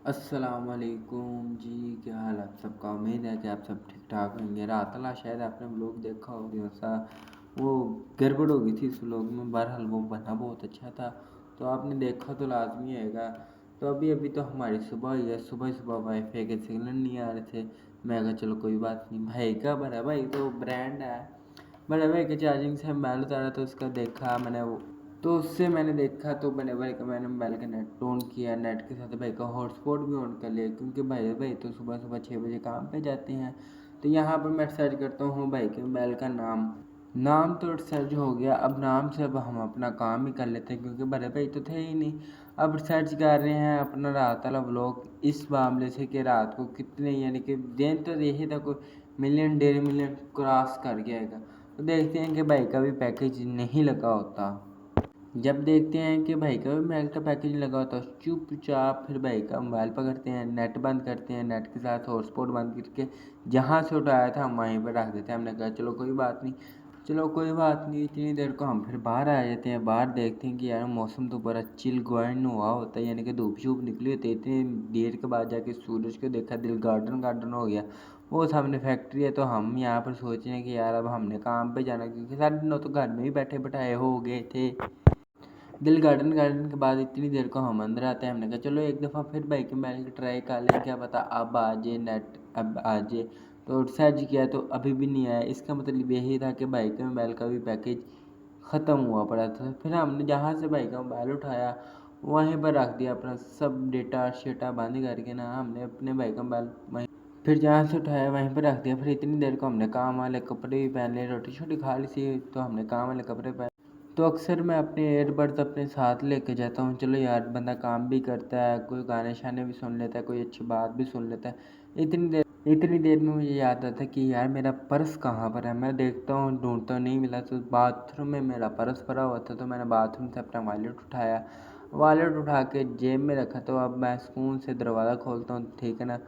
अस्सलाम वालेकुम जी। क्या हाल आप सबका? उम्मीद है कि आप सब ठीक ठाक होंगे। रात अला शायद आपने व्लॉग देखा होगा, सा वो गड़बड़ हो गई थी इस व्लॉग में। बहरहाल वो बना बहुत अच्छा था, तो आपने देखा तो लाजमी आएगा। तो अभी तो हमारी सुबह ही है। सुबह सुबह वाईफाई के सिग्नल नहीं आ रहे थे। मैं कहा चलो कोई बात नहीं, भाई का बड़ा भाई तो ब्रांड है। बड़े भाई के चार्जिंग से मोबाइल उतारा तो उसका देखा मैंने वो, तो उससे मैंने देखा तो बड़े भाई का मैंने मोबाइल का नेट ऑन किया। नेट के साथ भाई का हॉटस्पॉट भी ऑन कर लिया, क्योंकि भाई तो सुबह सुबह 6 बजे काम पे जाते हैं। तो यहाँ पर मैं सर्च करता हूँ भाई के मोबाइल का नाम। नाम तो सर्च हो गया। अब नाम से अब हम अपना काम ही कर लेते हैं, क्योंकि बड़े भाई तो थे ही नहीं। अब सर्च कर रहे हैं अपना रात वाला व्लॉग, इस मामले से कि रात को कितने, यानी कि दिन तो यही था कोई मिलियन 1.5 मिलियन क्रॉस कर गया। तो देखते हैं कि भाई का भी पैकेज नहीं लगा होता। जब देखते हैं कि भाई का भी मोबाइल का पैकेज लगा होता है, चुपचाप फिर भाई का मोबाइल पकड़ते हैं, नेट बंद करते हैं, नेट के साथ हॉटस्पॉट बंद करके जहाँ से उठाया था हम वहीं पर रख देते हैं। हमने कहा चलो कोई बात नहीं। इतनी देर को हम फिर बाहर आ जाते हैं। बाहर देखते हैं कि यार मौसम तो बड़ा चिल गोइंड हुआ होता है, यानी कि धूप शूप निकली होती है। इतनी देर के बाद जाके सूरज को देखा, दिल गार्डन गार्डन हो गया। वो सामने फैक्ट्री है, तो हम यहाँ पर सोच रहे हैं कि यार अब हमने काम पे जाना, क्योंकि सारे दिनों तो घर में ही बैठे बैठाए हो गए थे। दिल गार्डन गार्डन के बाद इतनी देर को हम अंदर आते हैं। हमने कहा चलो एक दफ़ा फिर बाइक के मोबाइल की ट्राई कर लें, क्या पता अब आ जाए नेट, अब आ जाए। तो सर्च किया तो अभी भी नहीं आया। इसका मतलब यही था कि बाइक के मोबाइल का भी पैकेज ख़त्म हुआ पड़ा था। फिर हमने जहाँ से बाइक का मोबाइल उठाया वहीं पर रख दिया अपना सब डेटा शेटा बंद करके ना। हमने अपने बाइक का मोबाइल वहीं, फिर जहाँ से उठाया वहीं पर रख दिया। फिर इतनी देर को हमने काम वाले कपड़े भी पहन लिए, रोटी छोटी खा ली थी, तो हमने काम वाले कपड़े पहन। तो अक्सर मैं अपने एयरबड्स अपने साथ लेके जाता हूँ। चलो यार, बंदा काम भी करता है, कोई गाने शाने भी सुन लेता है, कोई अच्छी बात भी सुन लेता है। इतनी देर में मुझे याद आता है कि यार मेरा पर्स कहाँ पर है। मैं देखता हूँ, ढूंढता हूँ, नहीं मिला। तो बाथरूम में मेरा पर्स पड़ा हुआ था, तो मैंने बाथरूम से अपना वॉलेट उठाया। वॉलेट उठा के जेब में रखा। तो अब मैं सुकून से दरवाज़ा खोलता हूँ, ठीक है ना।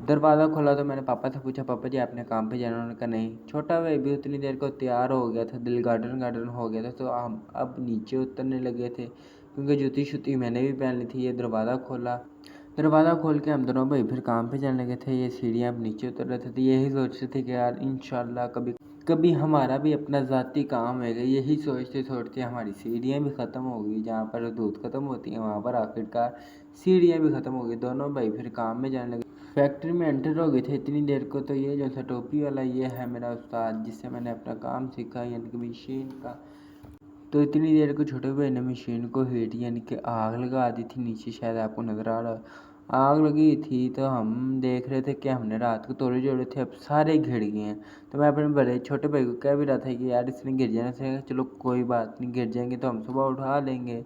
दरवाज़ा खोला तो मैंने पापा से पूछा, पापा जी आपने काम पे जाना? उन्होंने कहा नहीं। छोटा भाई भी उतनी देर को तैयार हो गया था, दिल गार्डन गार्डन हो गया था। तो हम अब नीचे उतरने लगे थे, क्योंकि जूती शूती मैंने भी पहन ली थी। ये दरवाज़ा खोला, दरवाज़ा खोल के हम दोनों भाई फिर काम पे जाने लगे थे। ये सीढ़ियाँ अब नीचे उतर रहे थे, तो यही सोच रहे थे कि यार इंशाल्लाह कभी कभी हमारा भी अपना ज़ाती काम होगा। यही सोचते सोचते हमारी सीढ़ियाँ भी ख़त्म हो गई। जहाँ पर दूध ख़त्म होती है वहाँ पर आखिरकार सीढ़ियाँ भी ख़त्म हो गई। दोनों भाई फिर काम में जाने लगे। फैक्ट्री में एंटर हो गए थे इतनी देर को। तो ये जो सा टोपी वाला, ये है मेरा उस्ताद, जिससे मैंने अपना काम सीखा, यानी कि मशीन का। तो इतनी देर को छोटे भाई ने मशीन को हीट, यानी कि आग लगा दी थी नीचे। शायद आपको नज़र आ रहा, आग लगी थी। तो हम देख रहे थे कि हमने रात को तोड़े जोड़े थे, अब सारे घिर गए हैं। तो मैं अपने बड़े छोटे भाई को कह भी रहा था कि यार इसने गिर जाने से, चलो कोई बात नहीं, गिर जाएंगे तो हम सुबह उठा लेंगे।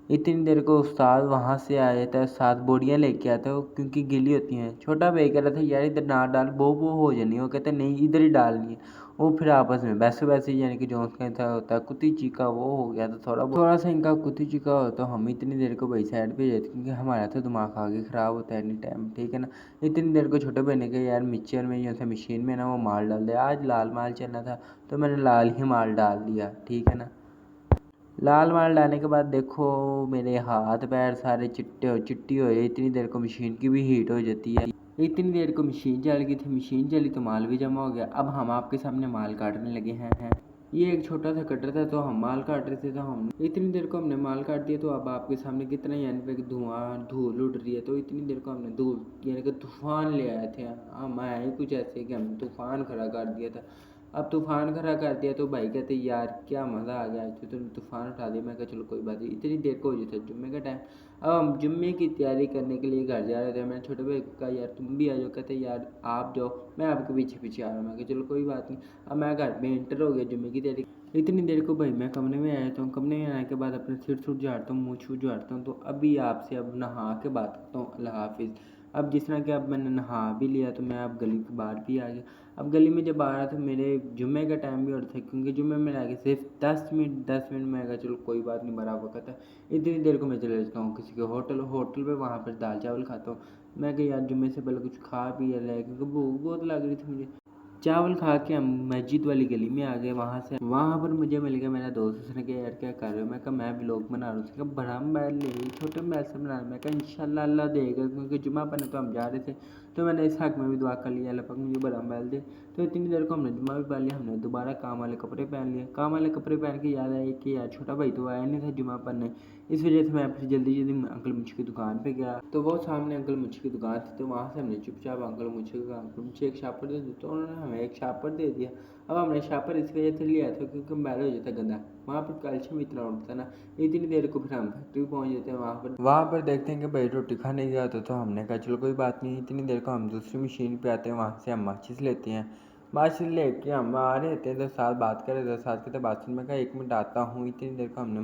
इतनी देर को उस्ताद वहाँ से आ जाता है, 7 बोरियाँ लेके आता है वो, क्योंकि गीली होती हैं। छोटा भाई कह रहा था यार इधर ना डाल, वो हो जानी। वो कहते नहीं इधर ही डालनी है। वो फिर आपस में वैसे यानी कि जो उसका था होता है कुत्ती चीका, वो हो गया था थोड़ा सा इनका कुत्ती चीका हो। तो हम इतनी देर को भाई साइड पे जाते, क्योंकि हमारा तो दिमाग आगे ख़राब होता है एनी टाइम, ठीक है ना। इतनी देर को छोटे भाई ने कहा यार मिक्सचर में जो सा मशीन में ना वो माल डाल दे, आज लाल माल चलना था तो मैंने लाल ही माल डाल दिया, ठीक है ना। लाल माल डालने के बाद देखो मेरे हाथ पैर सारे चिट्टी हो गई। इतनी देर को मशीन की भी हीट हो जाती है। इतनी देर को मशीन चल गई थी, मशीन चली तो माल भी जमा हो गया। अब हम आपके सामने माल काटने लगे हैं। ये एक छोटा सा कटर था, तो हम माल काट रहे थे। तो हम इतनी देर को हमने माल काट दिया। तो अब आपके सामने कितना, यानी पे धुआं धूल उड़ रही है। तो इतनी देर को हमने धूल, यानी कि तूफान ले आए थे हम। आए कुछ ऐसे कि हमने तूफान खड़ा कर दिया था। अब तूफ़ान खड़ा कर दिया तो भाई कहते यार क्या मज़ा आ गया, आज तो तुमने तूफ़ान उठा दिया। मैं कहा चलो कोई बात नहीं। इतनी देर को हो जाता जुम्मे का टाइम। अब हम जुम्मे की तैयारी करने के लिए घर जा रहे थे। मैंने छोटे भाई को कहा यार तुम भी आ जाओ। कहते यार आप जाओ, मैं आपके पीछे पीछे आ रहा हूँ। मैं कहा चलो कोई बात नहीं। अब मैं घर में एंटर हो गया जुम्मे की तैयारी। इतनी देर को भाई मैं कमरे में आया। तो कमरे में आने के बाद अपने सिर सुर झाड़ता हूँ, मुँह छू झाड़ता हूँ। तो अभी आपसे अब नहा के बात करता हूँ। अल्लाह हाफिज़। अब जिस तरह कि अब मैंने नहा भी लिया, तो मैं अब गली के बाहर भी आ गया। अब गली में जब आ रहा था, मेरे जुम्मे का टाइम भी और था, क्योंकि जुम्मे में आगे सिर्फ 10 मिनट में आएगा। चलो कोई बात नहीं, बड़ा वक्त है। इतनी देर को मैं चले जाता हूँ किसी के होटल पे, वहाँ पर दाल चावल खाता हूँ। मैं कहा यार जुम्मे से पहले कुछ खा पी ले, क्योंकि भूख बहुत लग रही थी मुझे। चावल खा के हम मस्जिद वाली गली में आ गए। वहाँ पर मुझे मिल गया मेरा दोस्त। उसने कहा यार क्या कर रहे हो? मैं कहा मैं व्लॉग बना रहा हूँ। उसने कहा बड़ा मोबाइल ले, छोटे मोबाइल से बना रहा हूँ। मैं कहा इंशाल्लाह अल्लाह देगा, क्योंकि जुम्मा पढ़ने तो हम जा रहे थे। तो मैंने इस हक में भी दुआ कर लिया, अल्लाह पाक मुझे बड़ा मोबाइल दे। तो इतनी देर को हमने जुम्मा भी पढ़ लिया। हमने दोबारा काम वाले कपड़े पहन लिए। काम वाले कपड़े पहन के याद आया कि यार छोटा भाई तो आया नहीं था जुम्मा पढ़ने। इस वजह से मैं फिर जल्दी जल्दी अंकल मुझे की दुकान पे गया। तो वो सामने अंकल मुझे की दुकान थी, तो वहाँ से हमने चुपचाप अंकल मुझे एक शापर दे दिया। तो उन्होंने हमें एक शापर दे दिया। अब हमने शापर इस वजह से लिया था क्योंकि मोबाइल हो जाता गंदा। वहाँ पर कैल्शियम इतना उठता ना, इतनी देर को फिर हम फैक्ट्री पहुँच जाते हैं। वहाँ पर देखते हैं कि भाई रोटी खाने गया होता। तो हमने कहा चलो कोई बात नहीं। इतनी देर को हम दूसरी मशीन पे आते हैं, वहाँ से हम माचिस लेते हैं। माचिस लेके हम आ रहे थे तो साथ बात कर रहे थे। साथ कहते बात सुन। मैं कहा 1 मिनट आता हूँ। इतनी देर को हमने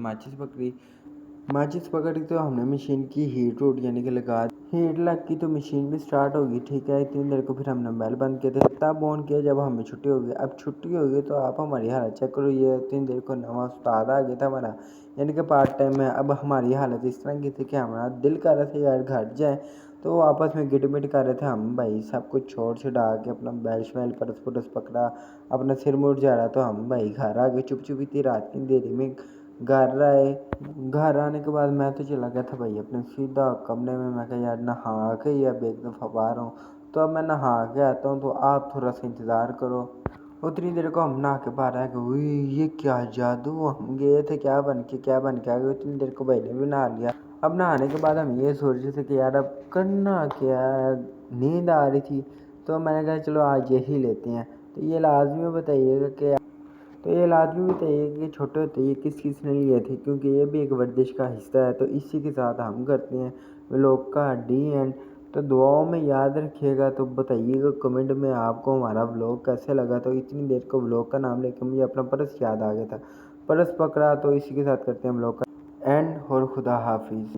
माचिस पकड़ी तो हमने मशीन की हीट रोड यानी कि लगा हीट लग की, तो मशीन भी स्टार्ट होगी। ठीक है, इतनी देर को फिर हमने मोबाइल बंद किया था, तब ऑन किया जब हमें छुट्टी हो गई। अब छुट्टी हो गई तो आप हमारी हालत चेक करो। ये इतनी देर को नवा उस्ताद आ गया था हमारा, यानी कि पार्ट टाइम में। अब हमारी हालत इस तरह की थी कि हमारा दिल कर रहा था यार घर जाए। तो आपस में गिटमिट कर रहे थे हम भाई, सब कुछ छोड़ छुड़ा के अपना बैल शैल परस पुरस पकड़ा, अपना सिर मुड़ जा रहा। तो हम भाई घर आ गए चुप चुप इतनी रात की देरी में। घर आए, घर आने के बाद मैं तो चला गया था भाई अपने सीधा कमरे में। मैं कहा यार नहा के ही अब एक दफ़ा बाहर हूँ, तो अब मैं नहा के आता हूँ, तो आप थोड़ा सा इंतज़ार करो। उतनी देर को हम नहा के बाहर आ गए। हुई ये क्या जादू, हम गए थे क्या बन के आ गए। उतनी देर को भाई ने भी नहा लिया। अब नहाने के बाद हम ये सोच रहे थे कि यार अब करना क्या है, नींद आ रही थी। तो मैंने कहा चलो आज यही लेते हैं। तो ये लाजमी बताइएगा कि छोटे होते ये किस ने लिए थे, क्योंकि ये भी एक वर्जिश का हिस्सा है। तो इसी के साथ हम करते हैं व्लॉग का डी एंड। तो दुआओं में याद रखिएगा। तो बताइएगा कमेंट में आपको हमारा व्लॉग कैसे लगा। तो इतनी देर को व्लॉग का नाम लेकर मुझे अपना पर्स याद आ गया था, पर्स पकड़ा। तो इसी के साथ करते हैं व्लॉग का एंड और खुदा हाफिज़।